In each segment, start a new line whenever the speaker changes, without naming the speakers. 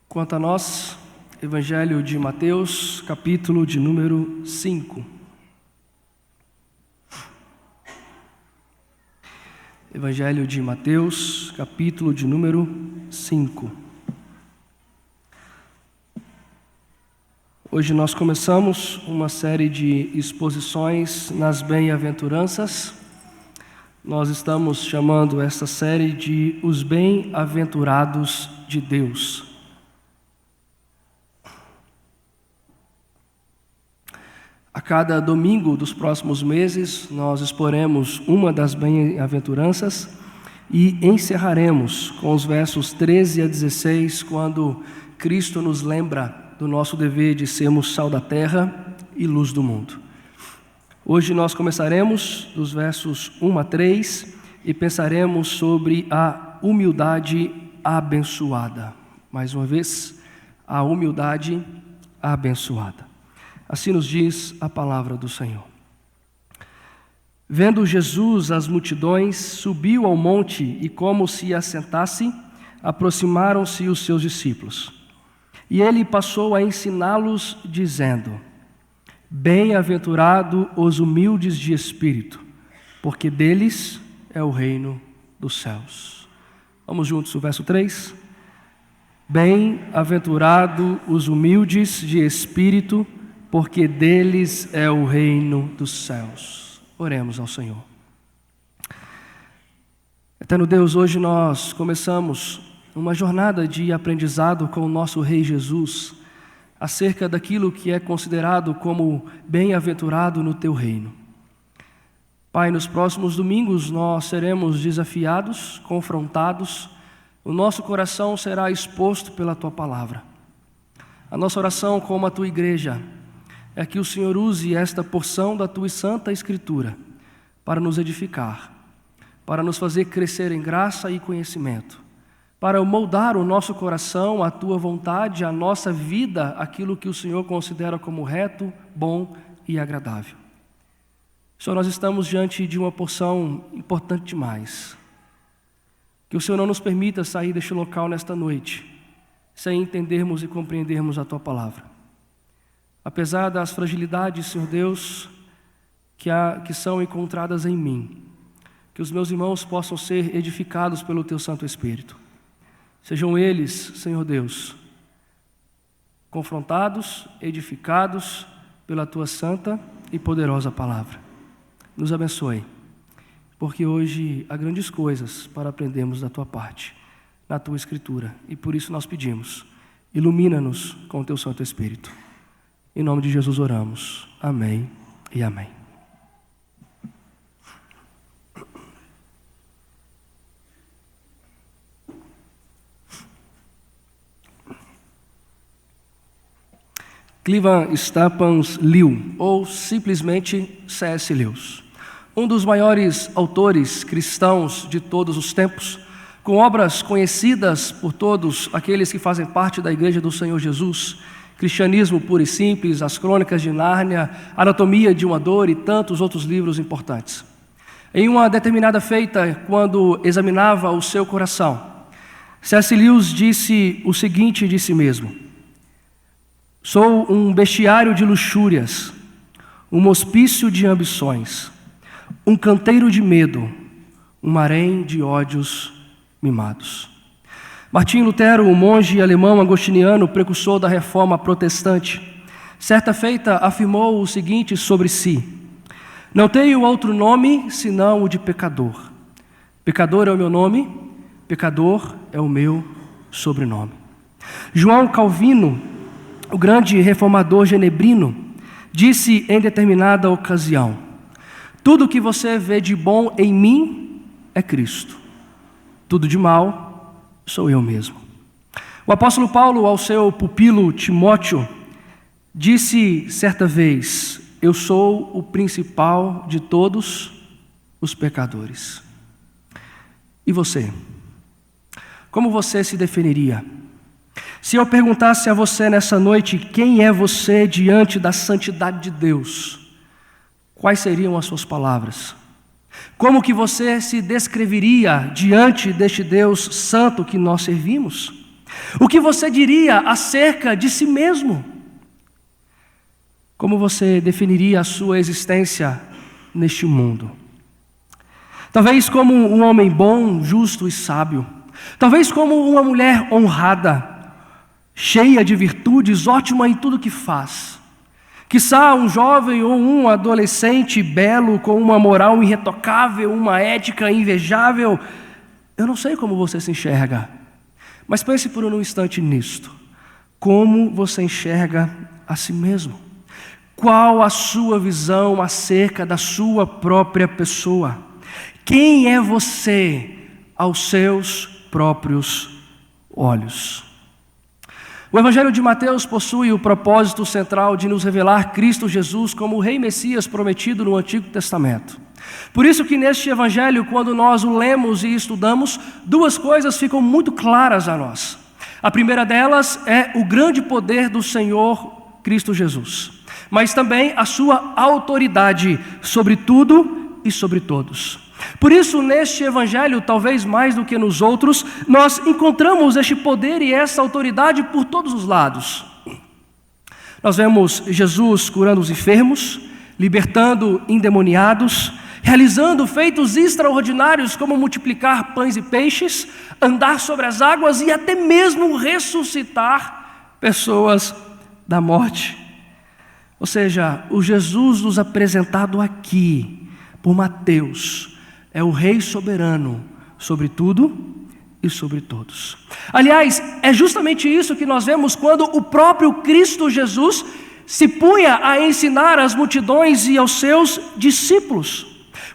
Quanto a nós, Evangelho de Mateus, capítulo de número 5. Evangelho de Mateus, capítulo de número 5. Hoje nós começamos uma série de exposições nas bem-aventuranças. Nós estamos chamando essa série de Os Bem-aventurados de Deus. A cada domingo dos próximos meses, nós exporemos uma das bem-aventuranças e encerraremos com os versos 13 a 16, quando Cristo nos lembra do nosso dever de sermos sal da terra e luz do mundo. Hoje nós começaremos dos versos 1 a 3 e pensaremos sobre a humildade abençoada. Mais uma vez, a humildade abençoada. Assim nos diz a palavra do Senhor. Vendo Jesus as multidões, subiu ao monte e, como se assentasse, aproximaram-se os seus discípulos. E ele passou a ensiná-los, dizendo: Bem-aventurado os humildes de espírito, porque deles é o reino dos céus. Vamos juntos, o verso 3. Bem-aventurado os humildes de espírito, porque deles é o reino dos céus. Oremos ao Senhor. Eterno Deus, hoje nós começamos uma jornada de aprendizado com o nosso Rei Jesus, acerca daquilo que é considerado como bem-aventurado no Teu reino. Pai, nos próximos domingos nós seremos desafiados, confrontados, o nosso coração será exposto pela Tua palavra. A nossa oração como a Tua igreja é que o Senhor use esta porção da Tua Santa Escritura para nos edificar, para nos fazer crescer em graça e conhecimento, para moldar o nosso coração, a Tua vontade, a nossa vida, aquilo que o Senhor considera como reto, bom e agradável. Senhor, nós estamos diante de uma porção importante demais. Que o Senhor não nos permita sair deste local nesta noite, sem entendermos e compreendermos a Tua palavra. Apesar das fragilidades, Senhor Deus, que são encontradas em mim, que os meus irmãos possam ser edificados pelo Teu Santo Espírito. Sejam eles, Senhor Deus, confrontados, edificados pela Tua santa e poderosa palavra. Nos abençoe, porque hoje há grandes coisas para aprendermos da Tua parte, na Tua Escritura, e por isso nós pedimos, ilumina-nos com o Teu Santo Espírito. Em nome de Jesus oramos. Amém e amém. Cleveland Stephen Liu, ou simplesmente C.S. Lewis, um dos maiores autores cristãos de todos os tempos, com obras conhecidas por todos aqueles que fazem parte da Igreja do Senhor Jesus, Cristianismo Puro e Simples, As Crônicas de Nárnia, Anatomia de uma Dor e tantos outros livros importantes. Em uma determinada feita, quando examinava o seu coração, C.S. Lewis disse o seguinte de si mesmo: Sou um bestiário de luxúrias, um hospício de ambições, um canteiro de medo, um harém de ódios mimados. Martim Lutero, o monge alemão agostiniano, precursor da reforma protestante, certa feita afirmou o seguinte sobre si: Não tenho outro nome senão o de pecador. Pecador é o meu nome, pecador é o meu sobrenome. João Calvino, o grande reformador genebrino, disse em determinada ocasião: Tudo que você vê de bom em mim é Cristo. Tudo de mal sou eu mesmo. O apóstolo Paulo, ao seu pupilo Timóteo, disse certa vez: Eu sou o principal de todos os pecadores. E você? Como você se definiria? Se eu perguntasse a você nessa noite quem é você diante da santidade de Deus, quais seriam as suas palavras? Como que você se descreveria diante deste Deus santo que nós servimos? O que você diria acerca de si mesmo? Como você definiria a sua existência neste mundo? Talvez como um homem bom, justo e sábio. Talvez como uma mulher honrada, cheia de virtudes, ótima em tudo que faz. Quiçá um jovem ou um adolescente belo, com uma moral irretocável, uma ética invejável. Eu não sei como você se enxerga, mas pense por um instante nisto. Como você enxerga a si mesmo? Qual a sua visão acerca da sua própria pessoa? Quem é você aos seus próprios olhos? O Evangelho de Mateus possui o propósito central de nos revelar Cristo Jesus como o Rei Messias prometido no Antigo Testamento. Por isso que neste Evangelho, quando nós o lemos e estudamos, duas coisas ficam muito claras a nós. A primeira delas é o grande poder do Senhor Cristo Jesus, mas também a sua autoridade sobre tudo e sobre todos. Por isso, neste Evangelho, talvez mais do que nos outros, nós encontramos este poder e essa autoridade por todos os lados. Nós vemos Jesus curando os enfermos, libertando endemoniados, realizando feitos extraordinários como multiplicar pães e peixes, andar sobre as águas e até mesmo ressuscitar pessoas da morte. Ou seja, o Jesus nos apresentado aqui por Mateus é o Rei soberano sobre tudo e sobre todos. Aliás, é justamente isso que nós vemos quando o próprio Cristo Jesus se punha a ensinar às multidões e aos seus discípulos.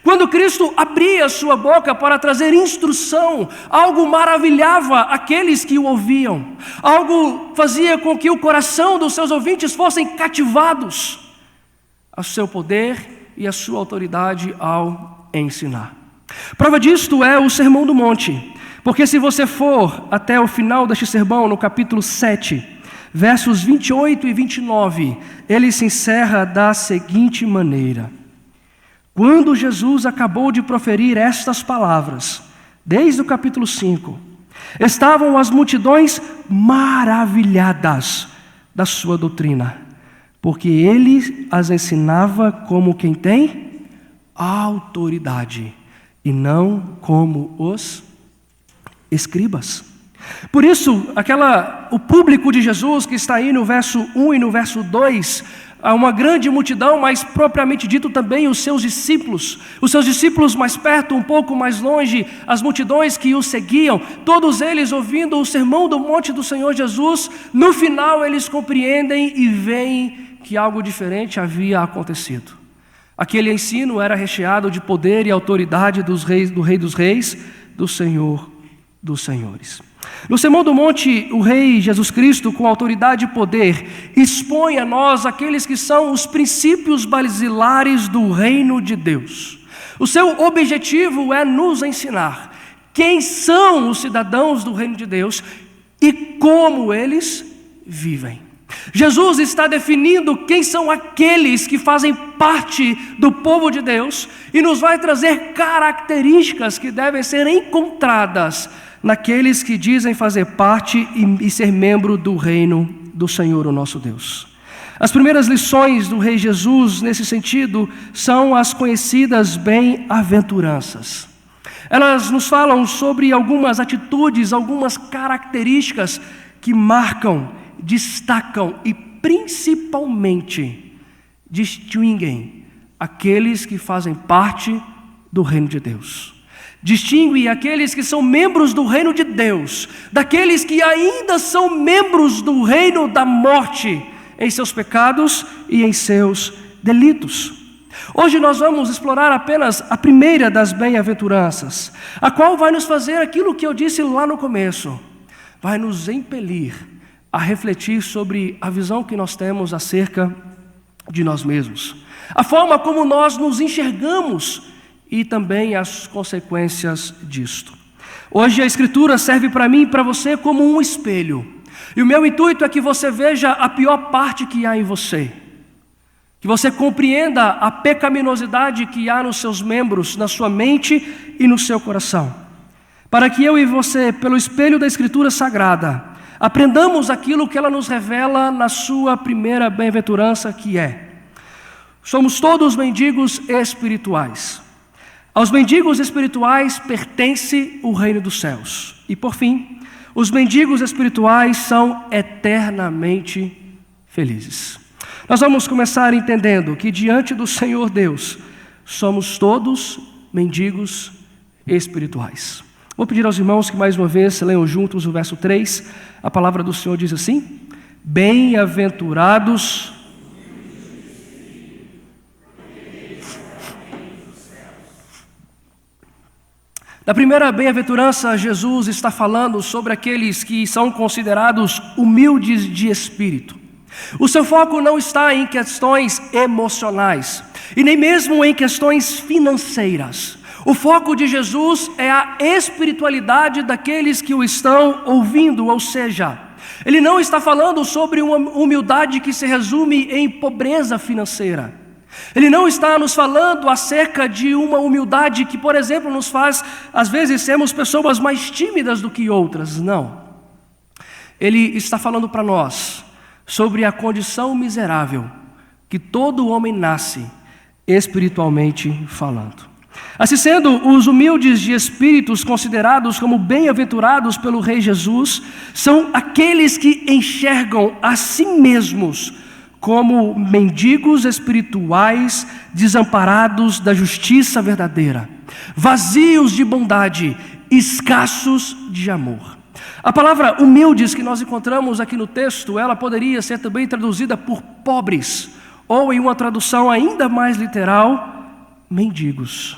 Quando Cristo abria sua boca para trazer instrução, algo maravilhava aqueles que o ouviam, algo fazia com que o coração dos seus ouvintes fossem cativados ao seu poder e à sua autoridade ao ensinar. Prova disto é o Sermão do Monte, porque se você for até o final deste sermão, no capítulo 7, versos 28 e 29, ele se encerra da seguinte maneira: quando Jesus acabou de proferir estas palavras, desde o capítulo 5, estavam as multidões maravilhadas da sua doutrina, porque ele as ensinava como quem tem autoridade, e não como os escribas. Por isso, o público de Jesus que está aí no verso 1 e no verso 2, há uma grande multidão, mas propriamente dito também os seus discípulos mais perto, um pouco mais longe, as multidões que o seguiam, todos eles ouvindo o sermão do monte do Senhor Jesus. No final eles compreendem e veem que algo diferente havia acontecido. Aquele ensino era recheado de poder e autoridade do Rei dos Reis, do Senhor dos Senhores. No Sermão do Monte, o Rei Jesus Cristo, com autoridade e poder, expõe a nós aqueles que são os princípios basilares do reino de Deus. O seu objetivo é nos ensinar quem são os cidadãos do reino de Deus e como eles vivem. Jesus está definindo quem são aqueles que fazem parte do povo de Deus e nos vai trazer características que devem ser encontradas naqueles que dizem fazer parte e ser membro do reino do Senhor, o nosso Deus. As primeiras lições do Rei Jesus nesse sentido são as conhecidas bem-aventuranças. Elas nos falam sobre algumas atitudes, algumas características que marcam, destacam e principalmente distinguem aqueles que fazem parte do reino de Deus. Distingue aqueles que são membros do reino de Deus daqueles que ainda são membros do reino da morte em seus pecados e em seus delitos. Hoje nós vamos explorar apenas a primeira das bem-aventuranças, a qual vai nos fazer aquilo que eu disse lá no começo, vai nos impelir a refletir sobre a visão que nós temos acerca de nós mesmos, a forma como nós nos enxergamos e também as consequências disto. Hoje a Escritura serve para mim e para você como um espelho, e o meu intuito é que você veja a pior parte que há em você, que você compreenda a pecaminosidade que há nos seus membros, na sua mente e no seu coração, para que eu e você, pelo espelho da Escritura Sagrada, aprendamos aquilo que ela nos revela na sua primeira bem-aventurança, que é: somos todos mendigos espirituais. Aos mendigos espirituais pertence o reino dos céus. E por fim, os mendigos espirituais são eternamente felizes. Nós vamos começar entendendo que diante do Senhor Deus, somos todos mendigos espirituais. Vou pedir aos irmãos que mais uma vez leiam juntos o verso 3. A palavra do Senhor diz assim: bem-aventurados. Na primeira bem-aventurança, Jesus está falando sobre aqueles que são considerados humildes de espírito. O seu foco não está em questões emocionais e nem mesmo em questões financeiras. O foco de Jesus é a espiritualidade daqueles que o estão ouvindo, ou seja, ele não está falando sobre uma humildade que se resume em pobreza financeira. Ele não está nos falando acerca de uma humildade que, por exemplo, nos faz, às vezes, sermos pessoas mais tímidas do que outras. Não. Ele está falando para nós sobre a condição miserável que todo homem nasce, espiritualmente falando. Assim sendo, os humildes de espíritos, considerados como bem-aventurados pelo Rei Jesus, são aqueles que enxergam a si mesmos como mendigos espirituais, desamparados da justiça verdadeira, vazios de bondade, escassos de amor. A palavra humildes que nós encontramos aqui no texto, ela poderia ser também traduzida por pobres, ou em uma tradução ainda mais literal, mendigos.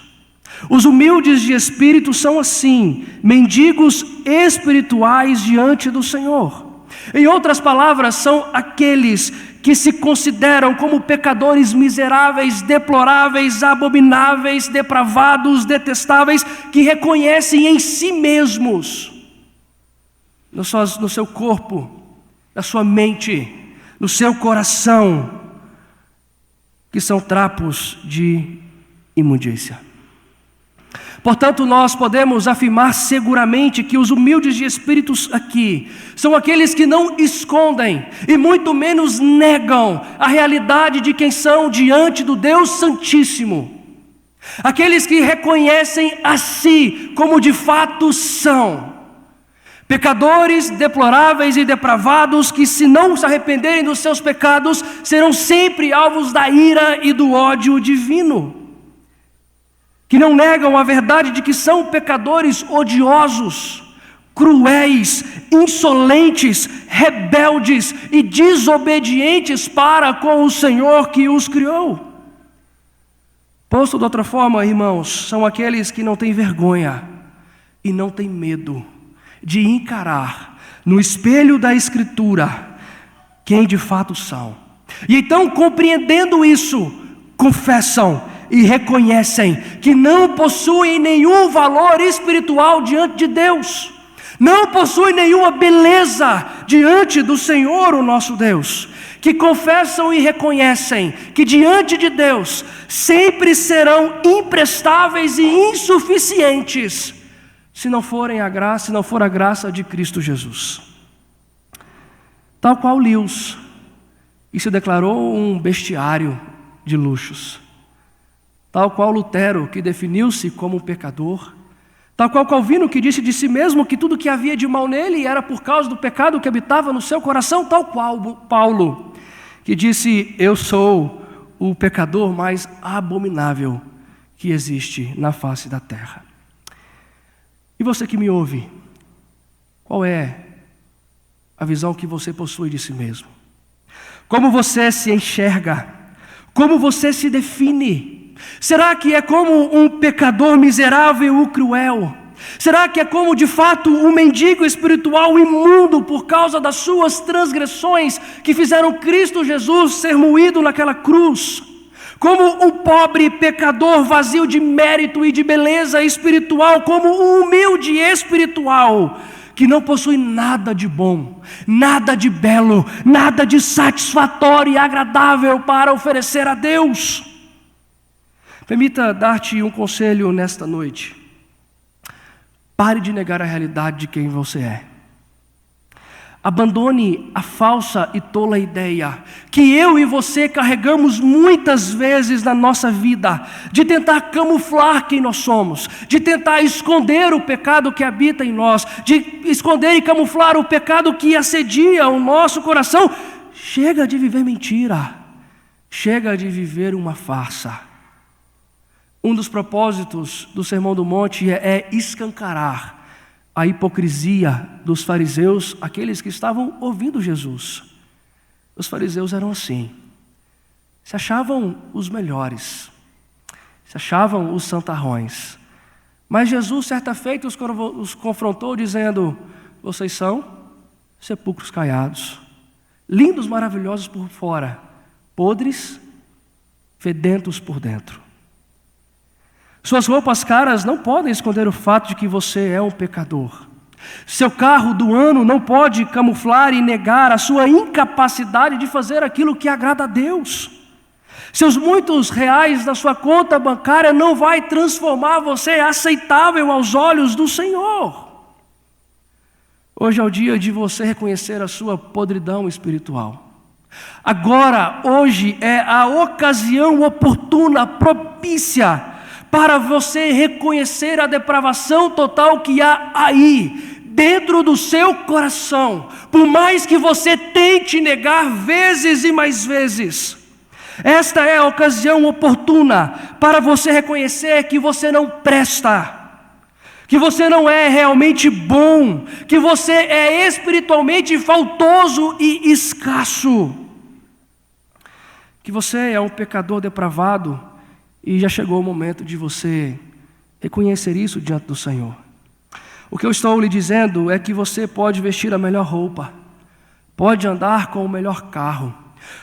Os humildes de espírito são assim, mendigos espirituais diante do Senhor. Em outras palavras, são aqueles que se consideram como pecadores miseráveis, deploráveis, abomináveis, depravados, detestáveis, que reconhecem em si mesmos, no seu corpo, na sua mente, no seu coração, que são trapos de imundícia. Portanto, nós podemos afirmar seguramente que os humildes de espíritos aqui são aqueles que não escondem e muito menos negam a realidade de quem são diante do Deus Santíssimo. Aqueles que reconhecem a si como de fato são. Pecadores deploráveis e depravados que, se não se arrependerem dos seus pecados, serão sempre alvos da ira e do ódio divino. Que não negam a verdade de que são pecadores odiosos, cruéis, insolentes, rebeldes e desobedientes para com o Senhor que os criou. Posto de outra forma, irmãos, são aqueles que não têm vergonha e não têm medo de encarar no espelho da Escritura quem de fato são. E então, compreendendo isso, confessam e reconhecem que não possuem nenhum valor espiritual diante de Deus, não possuem nenhuma beleza diante do Senhor, o nosso Deus, que confessam e reconhecem que diante de Deus sempre serão imprestáveis e insuficientes, se não for a graça de Cristo Jesus. Tal qual Lewis, que se declarou um bestiário de luxos. Tal qual Lutero, que definiu-se como um pecador. Tal qual Calvino, que disse de si mesmo que tudo que havia de mal nele era por causa do pecado que habitava no seu coração. Tal qual Paulo, que disse: eu sou o pecador mais abominável que existe na face da terra. E você que me ouve, qual é a visão que você possui de si mesmo? Como você se enxerga? Como você se define? Será que é como um pecador miserável e cruel? Será que é como de fato um mendigo espiritual imundo por causa das suas transgressões que fizeram Cristo Jesus ser moído naquela cruz? Como um pobre pecador vazio de mérito e de beleza espiritual, como um humilde espiritual que não possui nada de bom, nada de belo, nada de satisfatório e agradável para oferecer a Deus. Permita dar-te um conselho nesta noite. Pare de negar a realidade de quem você é. Abandone a falsa e tola ideia que eu e você carregamos muitas vezes na nossa vida, de tentar camuflar quem nós somos, de tentar esconder o pecado que habita em nós, de esconder e camuflar o pecado que assedia o nosso coração. Chega de viver mentira, chega de viver uma farsa. Um dos propósitos do Sermão do Monte é escancarar a hipocrisia dos fariseus, aqueles que estavam ouvindo Jesus. Os fariseus eram assim, se achavam os melhores, se achavam os santarrões. Mas Jesus, certa feita, os confrontou dizendo: vocês são sepulcros caiados, lindos, maravilhosos por fora, podres, fedentos por dentro. Suas roupas caras não podem esconder o fato de que você é um pecador. Seu carro do ano não pode camuflar e negar a sua incapacidade de fazer aquilo que agrada a Deus. Seus muitos reais na sua conta bancária não vai transformar você aceitável aos olhos do Senhor. Hoje é o dia de você reconhecer a sua podridão espiritual. Agora, hoje é a ocasião oportuna, propícia, para você reconhecer a depravação total que há aí, dentro do seu coração, por mais que você tente negar vezes e mais vezes. Esta é a ocasião oportuna para você reconhecer que você não presta, que você não é realmente bom, que você é espiritualmente faltoso e escasso, que você é um pecador depravado. E já chegou o momento de você reconhecer isso diante do Senhor. O que eu estou lhe dizendo é que você pode vestir a melhor roupa, pode andar com o melhor carro,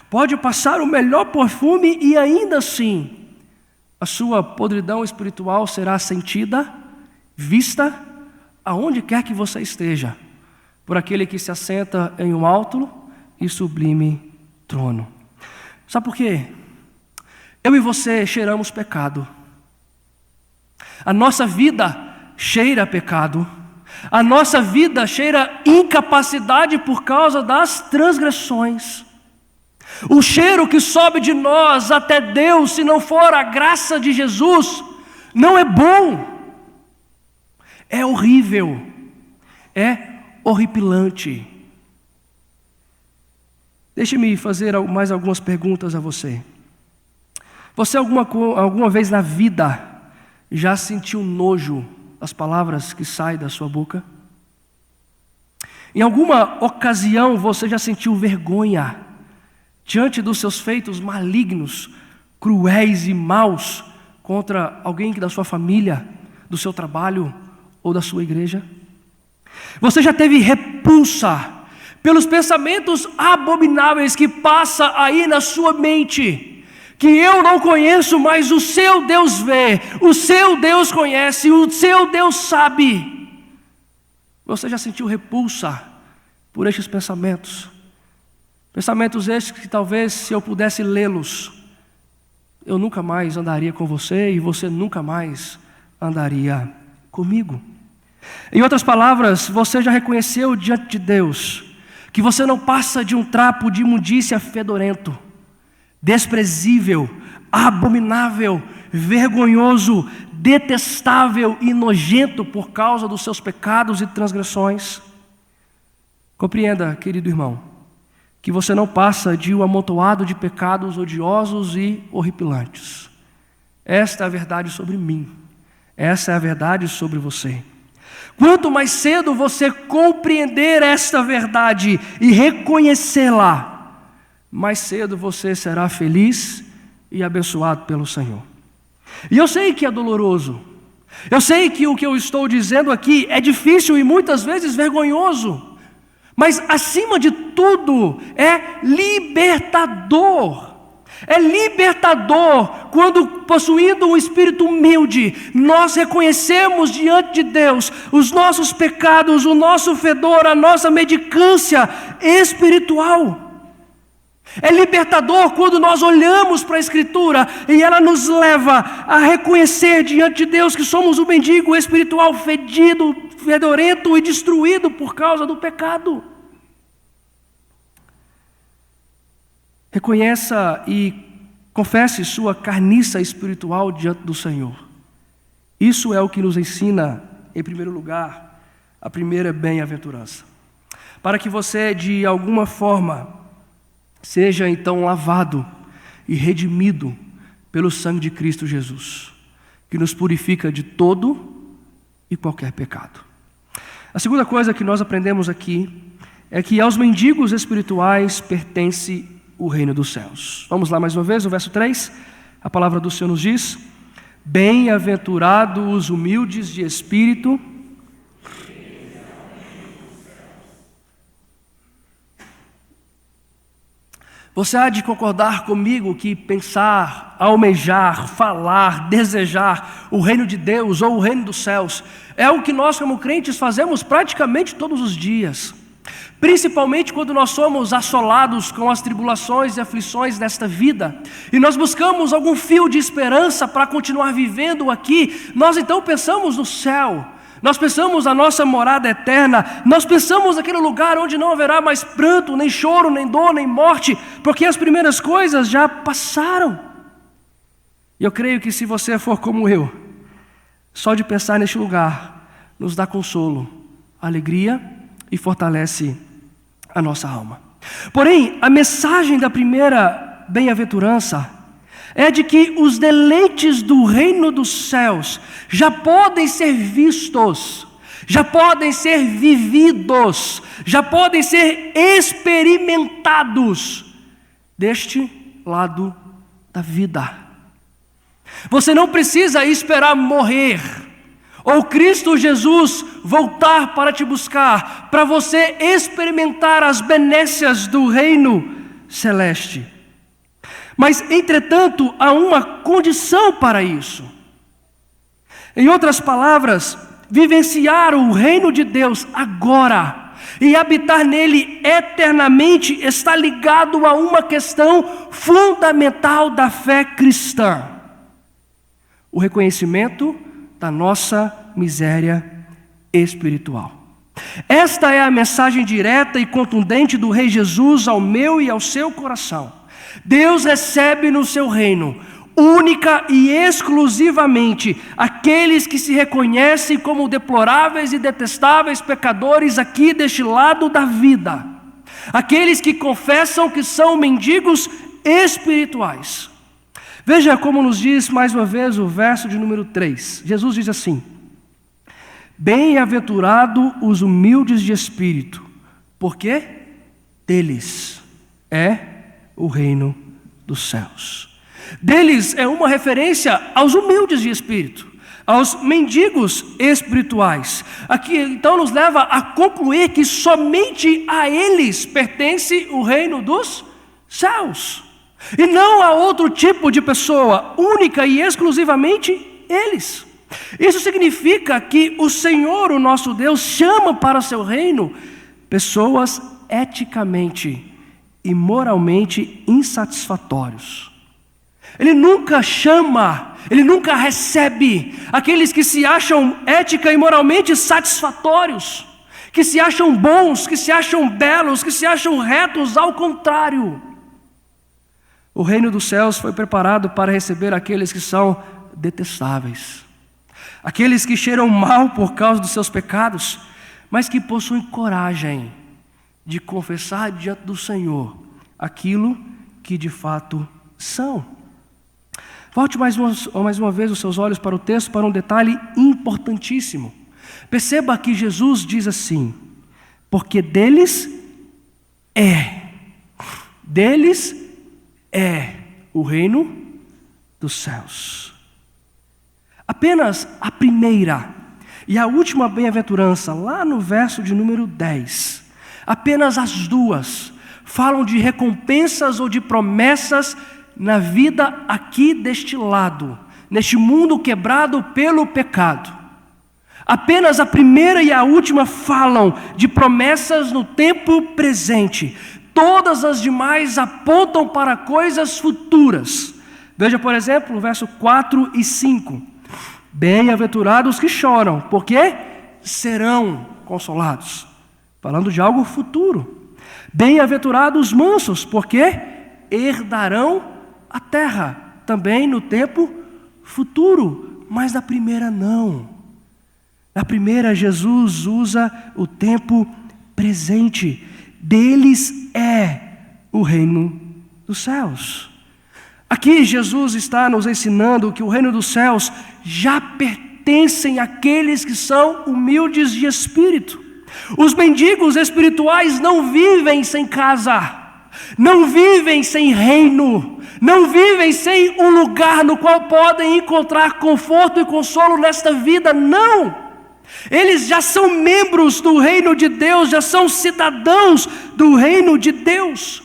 pode passar o melhor perfume e ainda assim a sua podridão espiritual será sentida, vista, aonde quer que você esteja, por aquele que se assenta em um alto e sublime trono. Sabe por quê? Eu e você cheiramos pecado. A nossa vida cheira pecado. A nossa vida cheira incapacidade por causa das transgressões. O cheiro que sobe de nós até Deus, se não for a graça de Jesus, não é bom. É horrível. É horripilante. Deixe-me fazer mais algumas perguntas a você. Você alguma vez na vida já sentiu nojo das palavras que saem da sua boca? Em alguma ocasião você já sentiu vergonha diante dos seus feitos malignos, cruéis e maus contra alguém da sua família, do seu trabalho ou da sua igreja? Você já teve repulsa pelos pensamentos abomináveis que passa aí na sua mente? Que eu não conheço, mas o seu Deus vê, o seu Deus conhece, o seu Deus sabe. Você já sentiu repulsa por estes pensamentos? Pensamentos estes que talvez, se eu pudesse lê-los, eu nunca mais andaria com você e você nunca mais andaria comigo. Em outras palavras, você já reconheceu diante de Deus que você não passa de um trapo de imundícia fedorento, desprezível, abominável, vergonhoso, detestável e nojento por causa dos seus pecados e transgressões. Compreenda, querido irmão, que você não passa de um amontoado de pecados odiosos e horripilantes. Esta é a verdade sobre mim. Essa é a verdade sobre você. Quanto mais cedo você compreender esta verdade e reconhecê-la, mais cedo você será feliz e abençoado pelo Senhor. E eu sei que é doloroso. Eu sei que o que eu estou dizendo aqui é difícil e muitas vezes vergonhoso. Mas acima de tudo é libertador. É libertador quando, possuindo um espírito humilde, nós reconhecemos diante de Deus os nossos pecados, o nosso fedor, a nossa mendicância espiritual. É libertador quando nós olhamos para a Escritura e ela nos leva a reconhecer diante de Deus que somos um mendigo espiritual fedido, fedorento e destruído por causa do pecado. Reconheça e confesse sua carniça espiritual diante do Senhor. Isso é o que nos ensina, em primeiro lugar, a primeira bem-aventurança. Para que você, de alguma forma, seja então lavado e redimido pelo sangue de Cristo Jesus, que nos purifica de todo e qualquer pecado. A segunda coisa que nós aprendemos aqui é que aos mendigos espirituais pertence o reino dos céus. Vamos lá mais uma vez, o verso 3. A palavra do Senhor nos diz: bem-aventurados os humildes de espírito. Você há de concordar comigo que pensar, almejar, falar, desejar o reino de Deus ou o reino dos céus é algo que nós como crentes fazemos praticamente todos os dias. Principalmente quando nós somos assolados com as tribulações e aflições desta vida, e nós buscamos algum fio de esperança para continuar vivendo aqui, nós então pensamos no céu, nós pensamos na nossa morada eterna, nós pensamos naquele lugar onde não haverá mais pranto, nem choro, nem dor, nem morte, porque as primeiras coisas já passaram. E eu creio que se você for como eu, só de pensar neste lugar nos dá consolo, alegria e fortalece a nossa alma. Porém, a mensagem da primeira bem-aventurança é de que os deleites do reino dos céus já podem ser vistos, já podem ser vividos, já podem ser experimentados deste lado da vida. Você não precisa esperar morrer ou Cristo Jesus voltar para te buscar, para você experimentar as benécias do reino celeste. Mas, entretanto, há uma condição para isso. Em outras palavras, vivenciar o reino de Deus agora e habitar nele eternamente está ligado a uma questão fundamental da fé cristã: o reconhecimento da nossa miséria espiritual. Esta é a mensagem direta e contundente do Rei Jesus ao meu e ao seu coração. Deus recebe no seu reino, única e exclusivamente, aqueles que se reconhecem como deploráveis e detestáveis pecadores aqui deste lado da vida. Aqueles que confessam que são mendigos espirituais. Veja como nos diz mais uma vez o verso de número 3. Jesus diz assim: bem-aventurado os humildes de espírito, porque deles é o reino dos céus. Deles é uma referência aos humildes de espírito, aos mendigos espirituais. Aqui então nos leva a concluir que somente a eles pertence o reino dos céus. E não a outro tipo de pessoa, única e exclusivamente eles. Isso significa que o Senhor, o nosso Deus, chama para o seu reino pessoas eticamente e moralmente insatisfatórios. Ele nunca chama, ele nunca recebe aqueles que se acham ética e moralmente satisfatórios, que se acham bons, que se acham belos, que se acham retos. Ao contrário, o reino dos céus foi preparado para receber aqueles que são detestáveis, aqueles que cheiram mal por causa dos seus pecados, mas que possuem coragem de confessar diante do Senhor aquilo que de fato são. Volte mais uma vez os seus olhos para o texto, para um detalhe importantíssimo. Perceba que Jesus diz assim: porque deles é o reino dos céus. Apenas a primeira e a última bem-aventurança, lá no verso de número 10, apenas as duas falam de recompensas ou de promessas na vida aqui deste lado, neste mundo quebrado pelo pecado. Apenas a primeira e a última falam de promessas no tempo presente. Todas as demais apontam para coisas futuras. Veja, por exemplo, o verso 4 e 5. Bem-aventurados que choram, porque serão consolados. Falando de algo futuro. Bem-aventurados os mansos, porque herdarão a terra, também no tempo futuro, mas na primeira não. Na primeira, Jesus usa o tempo presente. Deles é o reino dos céus. Aqui Jesus está nos ensinando que o reino dos céus já pertencem àqueles que são humildes de espírito. Os mendigos espirituais não vivem sem casa, não vivem sem reino, não vivem sem um lugar no qual podem encontrar conforto e consolo nesta vida, não. Eles já são membros do reino de Deus, já são cidadãos do reino de Deus.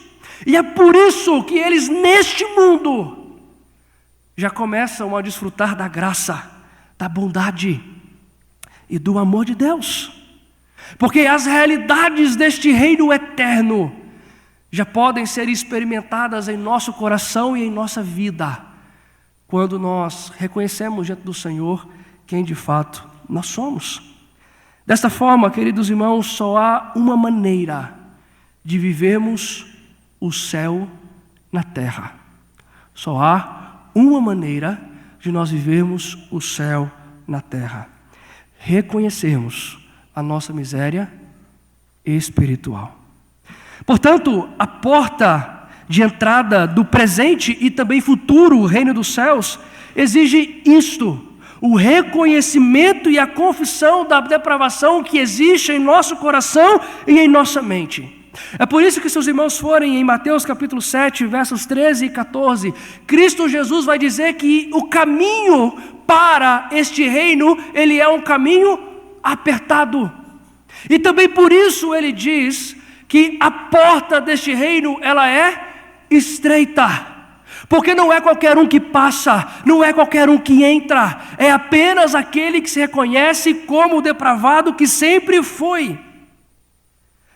E é por isso que eles neste mundo já começam a desfrutar da graça, da bondade e do amor de Deus. Porque as realidades deste reino eterno já podem ser experimentadas em nosso coração e em nossa vida, quando nós reconhecemos diante do Senhor quem de fato nós somos. Desta forma, queridos irmãos, só há uma maneira de vivermos o céu na terra. Só há uma maneira de nós vivermos o céu na terra: reconhecermos a nossa miséria espiritual. Portanto, a porta de entrada do presente e também futuro reino dos céus exige isto: o reconhecimento e a confissão da depravação que existe em nosso coração e em nossa mente. É por isso que, se os irmãos forem em Mateus capítulo 7, versos 13 e 14, Cristo Jesus vai dizer que o caminho para este reino, ele é um caminho apertado. E também por isso ele diz que a porta deste reino, ela é estreita. Porque não é qualquer um que passa, não é qualquer um que entra, é apenas aquele que se reconhece como o depravado que sempre foi.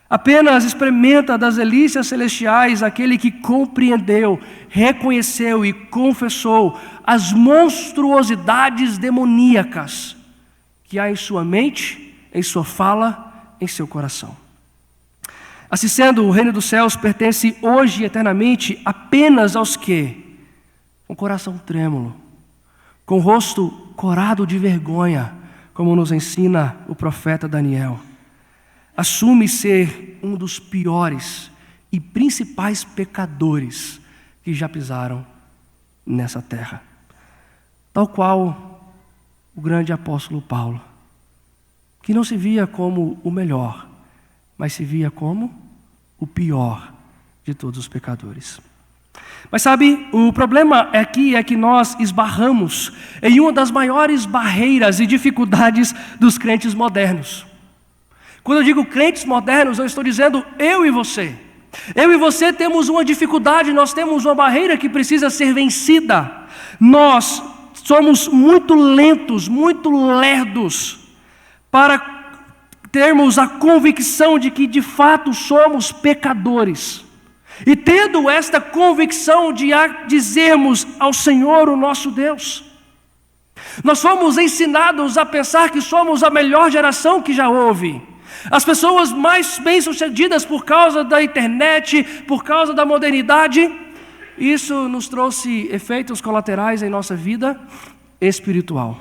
Apenas experimenta das delícias celestiais aquele que compreendeu, reconheceu e confessou as monstruosidades demoníacas que há em sua mente, em sua fala, em seu coração. Assim sendo, o reino dos céus pertence hoje e eternamente apenas aos que, com coração trêmulo, com o rosto corado de vergonha, como nos ensina o profeta Daniel, assume ser um dos piores e principais pecadores que já pisaram nessa terra. Tal qual o grande apóstolo Paulo, que não se via como o melhor, mas se via como o pior de todos os pecadores. Mas sabe, o problema aqui é que nós esbarramos em uma das maiores barreiras e dificuldades dos crentes modernos. Quando eu digo crentes modernos, eu estou dizendo eu e você. Eu e você temos uma dificuldade, nós temos uma barreira que precisa ser vencida. Nós somos muito lentos, muito lerdos para termos a convicção de que de fato somos pecadores. E tendo esta convicção de dizermos ao Senhor o nosso Deus, nós fomos ensinados a pensar que somos a melhor geração que já houve. As pessoas mais bem-sucedidas por causa da internet, por causa da modernidade. Isso nos trouxe efeitos colaterais em nossa vida espiritual.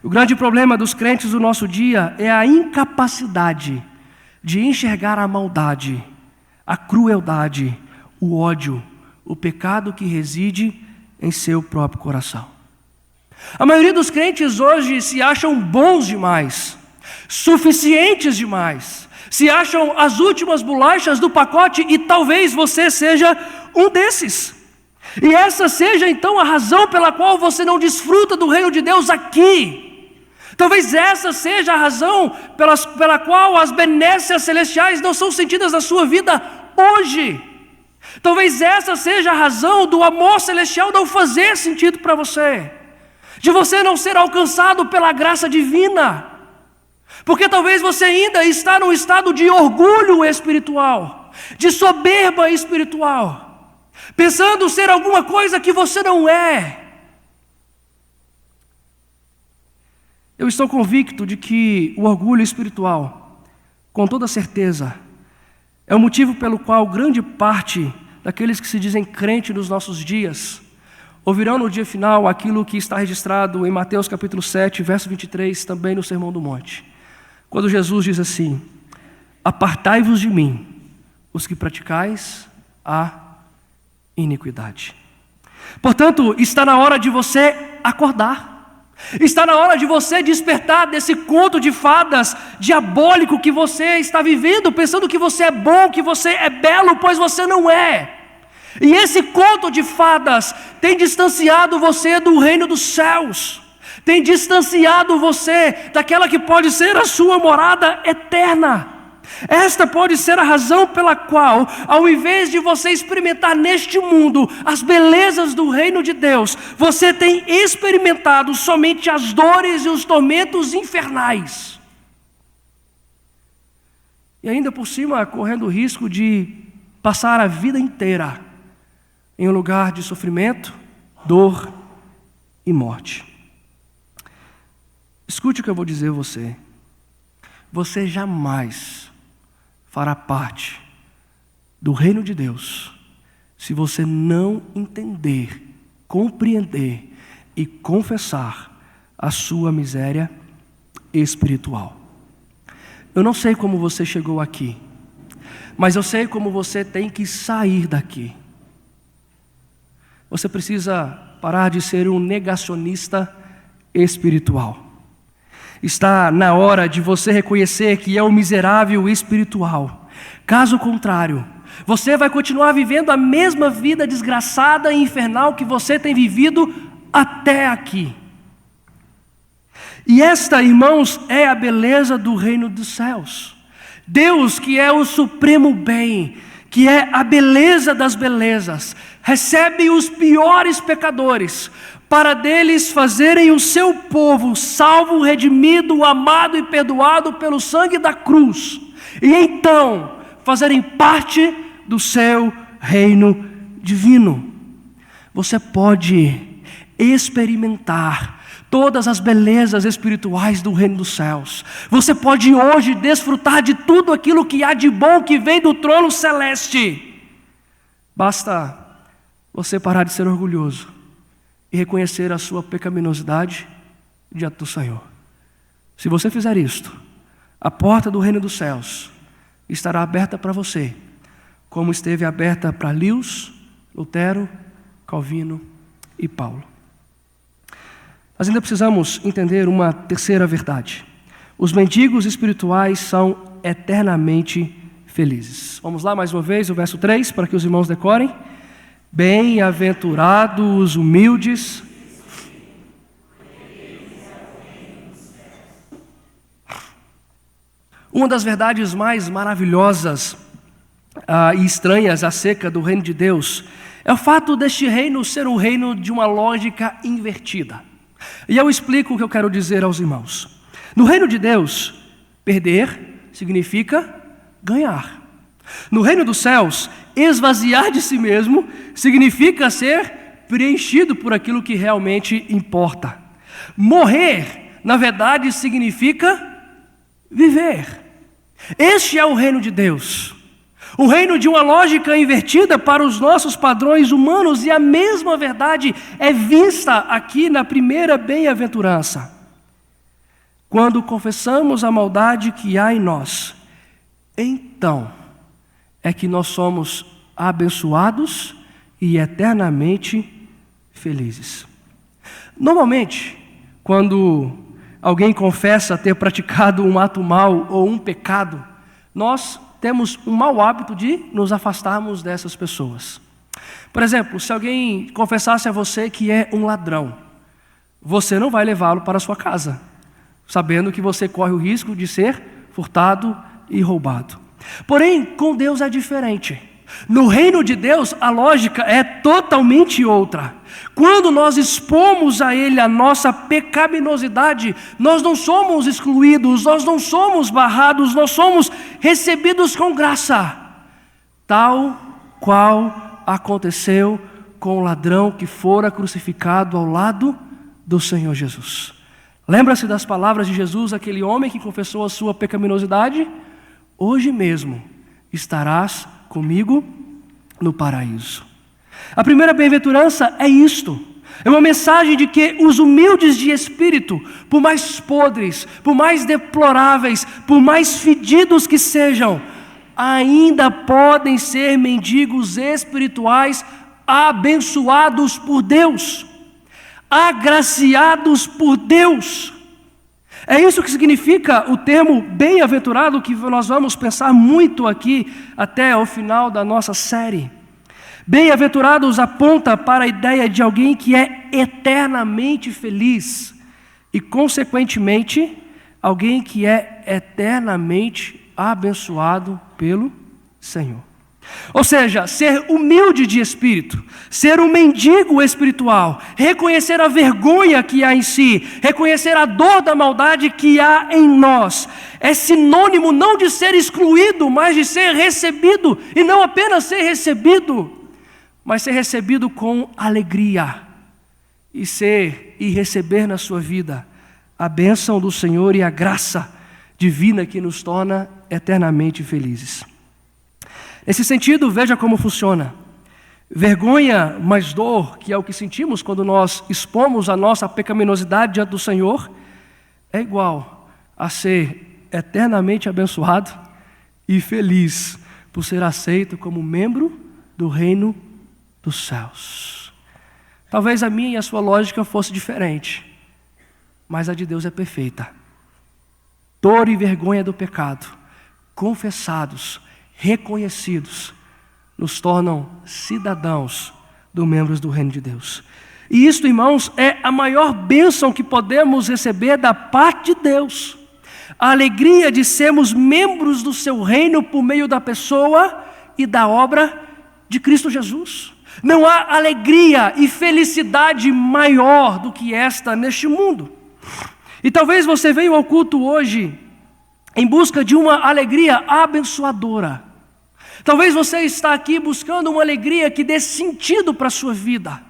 O grande problema dos crentes do nosso dia é a incapacidade de enxergar a maldade, a crueldade, o ódio, o pecado que reside em seu próprio coração. A maioria dos crentes hoje se acham bons demais, suficientes demais, se acham as últimas bolachas do pacote e talvez você seja um desses. E essa seja então a razão pela qual você não desfruta do reino de Deus aqui. Talvez essa seja a razão pela qual as benécias celestiais não são sentidas na sua vida hoje. Talvez essa seja a razão do amor celestial não fazer sentido para você, de você não ser alcançado pela graça divina, porque talvez você ainda está num estado de orgulho espiritual, de soberba espiritual, pensando ser alguma coisa que você não é. Eu estou convicto de que o orgulho espiritual, com toda certeza, é o motivo pelo qual grande parte daqueles que se dizem crente nos nossos dias, ouvirão no dia final aquilo que está registrado em Mateus capítulo 7, verso 23, também no Sermão do Monte. Quando Jesus diz assim: apartai-vos de mim, os que praticais a iniquidade. Portanto, está na hora de você acordar. Está na hora de você despertar desse conto de fadas diabólico que você está vivendo, pensando que você é bom, que você é belo, pois você não é. E esse conto de fadas tem distanciado você do reino dos céus, tem distanciado você daquela que pode ser a sua morada eterna. Esta pode ser a razão pela qual, ao invés de você experimentar neste mundo as belezas do reino de Deus, você tem experimentado somente as dores e os tormentos infernais. E ainda por cima, correndo o risco de passar a vida inteira em um lugar de sofrimento, dor e morte. Escute o que eu vou dizer a você. Você jamais fará parte do reino de Deus se você não entender, compreender e confessar a sua miséria espiritual. Eu não sei como você chegou aqui, mas eu sei como você tem que sair daqui. Você precisa parar de ser um negacionista espiritual. Está na hora de você reconhecer que é um miserável espiritual. Caso contrário, você vai continuar vivendo a mesma vida desgraçada e infernal que você tem vivido até aqui. E esta, irmãos, é a beleza do reino dos céus. Deus, que é o supremo bem, que é a beleza das belezas, recebe os piores pecadores, para deles fazerem o seu povo salvo, redimido, amado e perdoado pelo sangue da cruz, e então fazerem parte do seu reino divino. Você pode experimentar todas as belezas espirituais do reino dos céus. Você pode hoje desfrutar de tudo aquilo que há de bom que vem do trono celeste. Basta você parar de ser orgulhoso e reconhecer a sua pecaminosidade diante do Senhor. Se você fizer isto, a porta do reino dos céus estará aberta para você, como esteve aberta para Lewis, Lutero, Calvino e Paulo. Nós ainda precisamos entender uma terceira verdade. Os mendigos espirituais são eternamente felizes. Vamos lá mais uma vez, o verso 3, para que os irmãos decorem. Bem-aventurados os humildes. Uma das verdades mais maravilhosas e estranhas acerca do reino de Deus é o fato deste reino ser um reino de uma lógica invertida. E eu explico o que eu quero dizer aos irmãos. No reino de Deus, perder significa ganhar. No reino dos céus, esvaziar de si mesmo significa ser preenchido por aquilo que realmente importa. Morrer, na verdade, significa viver. Este é o reino de Deus. Um reino de uma lógica invertida para os nossos padrões humanos, e a mesma verdade é vista aqui na primeira bem-aventurança. Quando confessamos a maldade que há em nós, então é que nós somos abençoados e eternamente felizes. Normalmente, quando alguém confessa ter praticado um ato mau ou um pecado, nós temos um mau hábito de nos afastarmos dessas pessoas. Por exemplo, se alguém confessasse a você que é um ladrão, você não vai levá-lo para a sua casa, sabendo que você corre o risco de ser furtado e roubado. Porém, com Deus é diferente. No reino de Deus, a lógica é totalmente outra. Quando nós expomos a Ele a nossa pecaminosidade, nós não somos excluídos, nós não somos barrados, nós somos recebidos com graça, tal qual aconteceu com o ladrão que fora crucificado ao lado do Senhor Jesus. Lembra-se das palavras de Jesus, aquele homem que confessou a sua pecaminosidade? Hoje mesmo estarás comigo no paraíso. A primeira bem-aventurança é isto. É uma mensagem de que os humildes de espírito, por mais podres, por mais deploráveis, por mais fedidos que sejam, ainda podem ser mendigos espirituais abençoados por Deus, agraciados por Deus. É isso que significa o termo bem-aventurado, que nós vamos pensar muito aqui até o final da nossa série. Bem-aventurados aponta para a ideia de alguém que é eternamente feliz e, consequentemente, alguém que é eternamente abençoado pelo Senhor. Ou seja, ser humilde de espírito, ser um mendigo espiritual, reconhecer a vergonha que há em si, reconhecer a dor da maldade que há em nós, é sinônimo não de ser excluído, mas de ser recebido, e não apenas ser recebido, mas ser recebido com alegria, e receber na sua vida a bênção do Senhor e a graça divina que nos torna eternamente felizes. Nesse sentido, veja como funciona. Vergonha mais dor, que é o que sentimos quando nós expomos a nossa pecaminosidade diante do Senhor, é igual a ser eternamente abençoado e feliz por ser aceito como membro do reino dos céus. Talvez a minha e a sua lógica fosse diferente, mas a de Deus é perfeita. Dor e vergonha do pecado, confessados, reconhecidos, nos tornam cidadãos membros do reino de Deus. E isto, irmãos, é a maior bênção que podemos receber da parte de Deus. A alegria de sermos membros do seu reino por meio da pessoa e da obra de Cristo Jesus. Não há alegria e felicidade maior do que esta neste mundo. E talvez você veio ao culto hoje em busca de uma alegria abençoadora. Talvez você está aqui buscando uma alegria que dê sentido para a sua vida.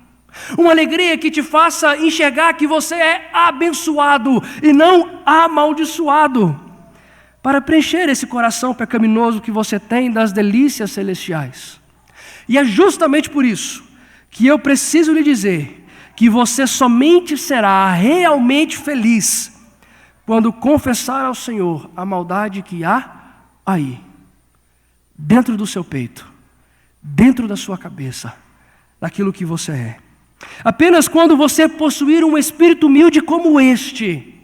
Uma alegria que te faça enxergar que você é abençoado e não amaldiçoado. Para preencher esse coração pecaminoso que você tem das delícias celestiais. E é justamente por isso que eu preciso lhe dizer que você somente será realmente feliz quando confessar ao Senhor a maldade que há aí, dentro do seu peito, dentro da sua cabeça, daquilo que você é. Apenas quando você possuir um espírito humilde como este,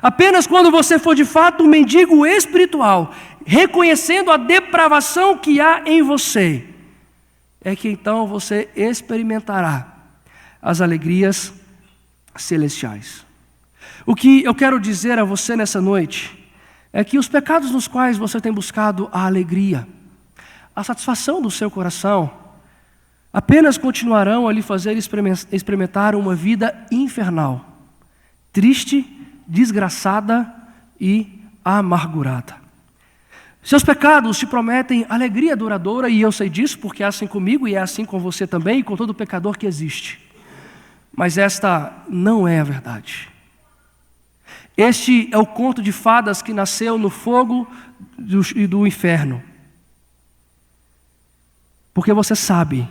apenas quando você for de fato um mendigo espiritual, reconhecendo a depravação que há em você, é que então você experimentará as alegrias celestiais. O que eu quero dizer a você nessa noite é que os pecados nos quais você tem buscado a alegria, a satisfação do seu coração, apenas continuarão a lhe fazer experimentar uma vida infernal, triste, desgraçada e amargurada. Seus pecados te prometem alegria duradoura, e eu sei disso porque é assim comigo e é assim com você também e com todo pecador que existe. Mas esta não é a verdade. Este é o conto de fadas que nasceu no fogo do inferno. Porque você sabe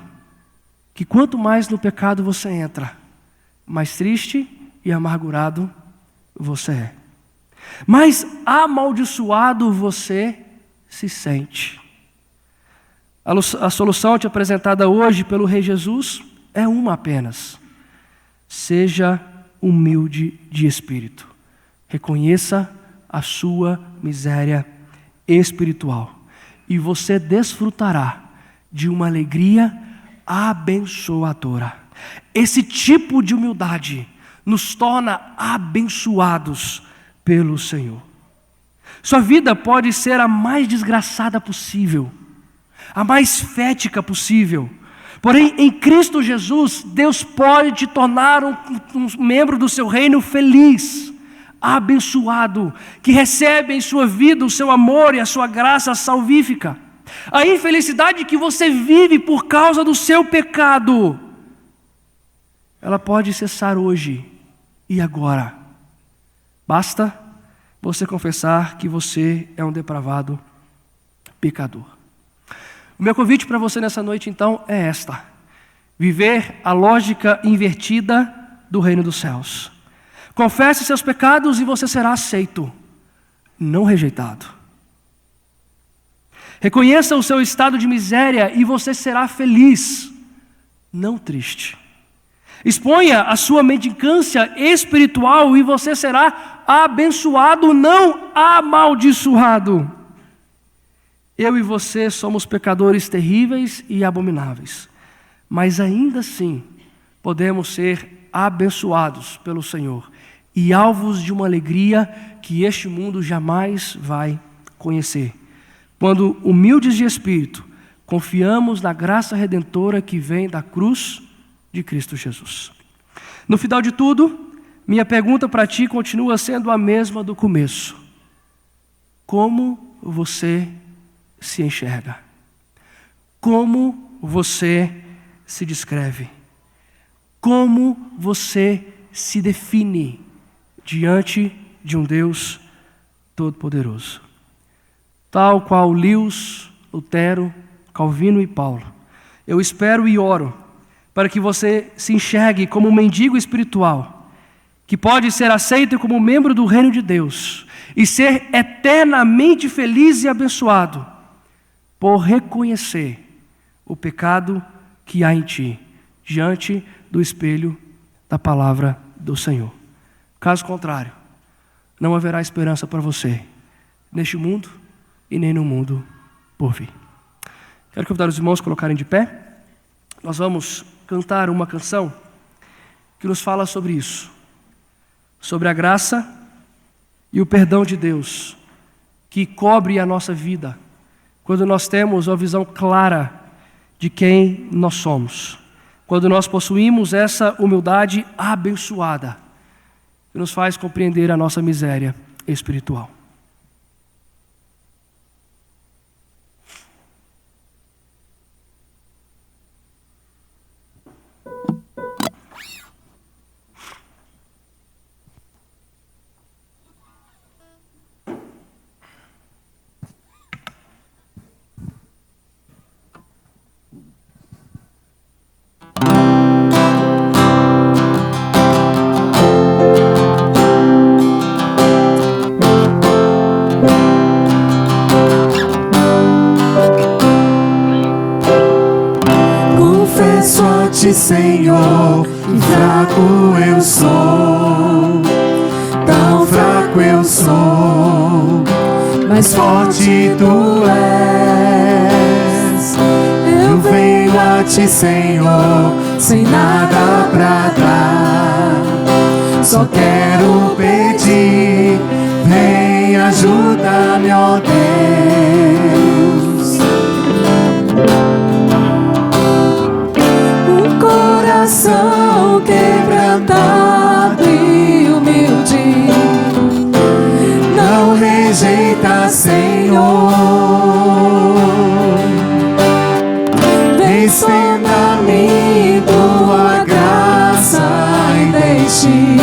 que quanto mais no pecado você entra, mais triste e amargurado você é. Mais amaldiçoado você se sente. A solução te apresentada hoje pelo Rei Jesus é uma apenas. Seja humilde de espírito. Reconheça a sua miséria espiritual. E você desfrutará de uma alegria abençoadora. Esse tipo de humildade nos torna abençoados pelo Senhor. Sua vida pode ser a mais desgraçada possível, a mais fética possível. Porém, em Cristo Jesus, Deus pode te tornar um membro do seu reino feliz, abençoado, que recebe em sua vida o seu amor e a sua graça salvífica. A infelicidade que você vive por causa do seu pecado, ela pode cessar hoje e agora. Basta você confessar que você é um depravado pecador. O meu convite para você nessa noite, então, é esta: viver a lógica invertida do reino dos céus. Confesse seus pecados e você será aceito, não rejeitado. Reconheça o seu estado de miséria e você será feliz, não triste. Exponha a sua mendicância espiritual e você será abençoado, não amaldiçoado. Eu e você somos pecadores terríveis e abomináveis, mas ainda assim podemos ser abençoados pelo Senhor e alvos de uma alegria que este mundo jamais vai conhecer. Quando, humildes de espírito, confiamos na graça redentora que vem da cruz de Cristo Jesus. No final de tudo, minha pergunta para ti continua sendo a mesma do começo: como você se enxerga? Como você se descreve? Como você se define diante de um Deus Todo-Poderoso? Tal qual Lewis, Lutero, Calvino e Paulo, eu espero e oro para que você se enxergue como um mendigo espiritual, que pode ser aceito como membro do reino de Deus e ser eternamente feliz e abençoado por reconhecer o pecado que há em ti, diante do espelho da palavra do Senhor. Caso contrário, não haverá esperança para você, neste mundo e nem no mundo por vir. Quero convidar os irmãos a colocarem de pé. Nós vamos cantar uma canção que nos fala sobre isso, sobre a graça e o perdão de Deus que cobre a nossa vida, quando nós temos uma visão clara de quem nós somos, quando nós possuímos essa humildade abençoada, que nos faz compreender a nossa miséria espiritual.
Senhor, que fraco eu sou, tão fraco eu sou, mas forte tu és. Eu venho a ti, Senhor, sem nada pra dar, só quero pedir, vem ajuda-me, ó Deus. Coração quebrantado e humilde, não rejeita, Senhor. Estenda a mim tua graça e deixe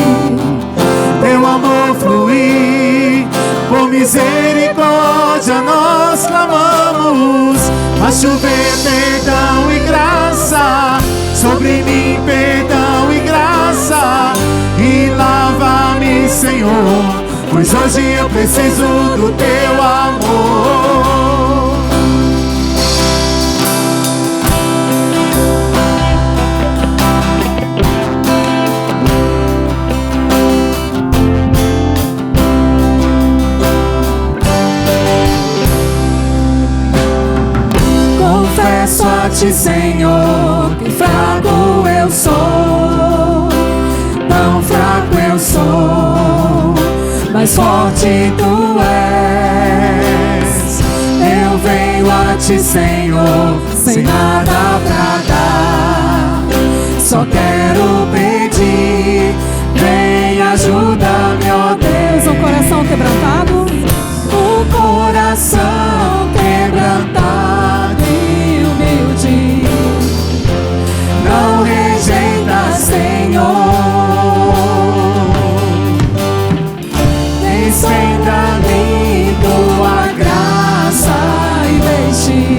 teu amor fluir. Por misericórdia nós clamamos, faz chover perdão e graça sobre mim, perdão e graça, e lava-me, Senhor, pois hoje eu preciso do teu amor. Confesso a ti, Senhor, que fraco eu sou, tão fraco eu sou, mas forte tu és. Eu venho a ti, Senhor, sem nada pra dar, só quero pedir, vem ajuda-me, ó Deus. Um coração quebrantado, um coração quebrantado e humilde, não rejeita, Senhor. Estenda-me tua graça e deixe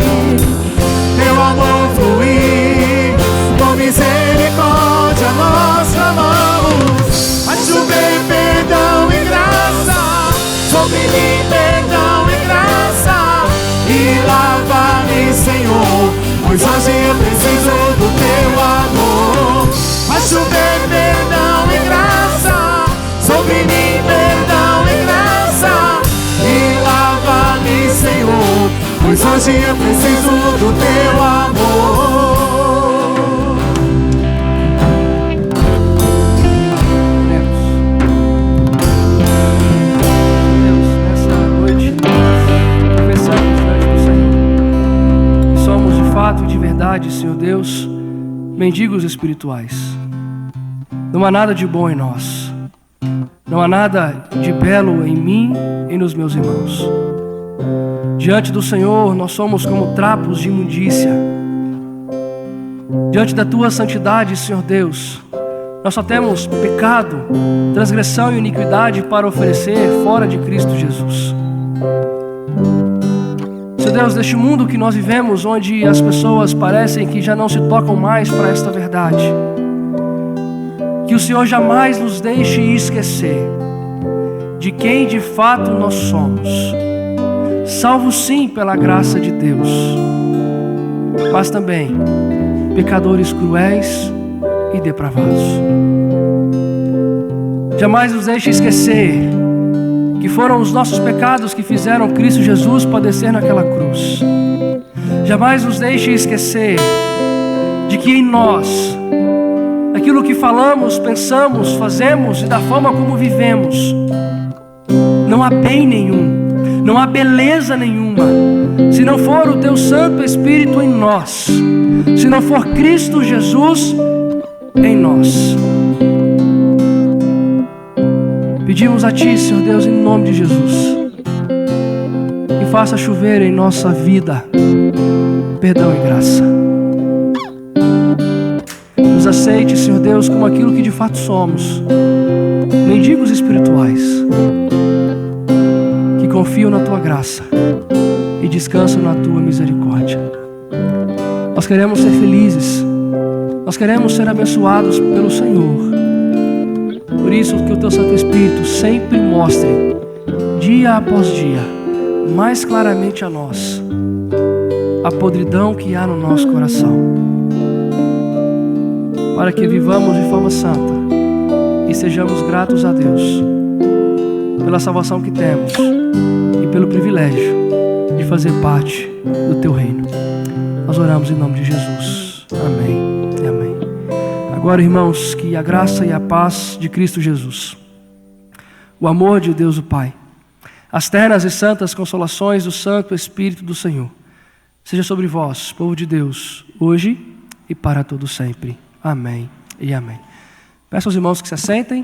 lava-me, Senhor, pois hoje eu preciso do teu amor. Faz chover perdão e graça sobre mim, perdão e graça, e lava-me, Senhor, pois hoje eu preciso do teu amor.
De verdade, Senhor Deus, mendigos espirituais. Não há nada de bom em nós, não há nada de belo em mim e nos meus irmãos. Diante do Senhor, nós somos como trapos de imundícia. Diante da Tua santidade, Senhor Deus, nós só temos pecado, transgressão e iniquidade para oferecer fora de Cristo Jesus. Senhor Deus, neste mundo que nós vivemos, onde as pessoas parecem que já não se tocam mais para esta verdade, que o Senhor jamais nos deixe esquecer de quem de fato nós somos, salvos sim pela graça de Deus, mas também pecadores cruéis e depravados. Jamais nos deixe esquecer que foram os nossos pecados que fizeram Cristo Jesus padecer naquela cruz. Jamais nos deixe esquecer de que em nós, aquilo que falamos, pensamos, fazemos e da forma como vivemos, não há bem nenhum, não há beleza nenhuma, se não for o Teu Santo Espírito em nós, se não for Cristo Jesus em nós. Pedimos a Ti, Senhor Deus, em nome de Jesus, que faça chover em nossa vida perdão e graça. Nos aceite, Senhor Deus, como aquilo que de fato somos, mendigos espirituais, que confiam na Tua graça e descansam na Tua misericórdia. Nós queremos ser felizes, nós queremos ser abençoados pelo Senhor. Por isso que o Teu Santo Espírito sempre mostre, dia após dia, mais claramente a nós, a podridão que há no nosso coração, para que vivamos de forma santa e sejamos gratos a Deus pela salvação que temos e pelo privilégio de fazer parte do Teu reino. Nós oramos em nome de Jesus. Amém e amém. Agora, irmãos, que a graça e a paz de Cristo Jesus, o amor de Deus o Pai, as ternas e santas consolações do Santo Espírito do Senhor, seja sobre vós, povo de Deus, hoje e para todo sempre. Amém e amém. Peço aos irmãos que se assentem,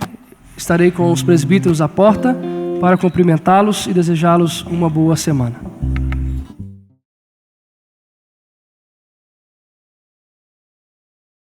estarei com os presbíteros à porta para cumprimentá-los e desejá-los uma boa semana.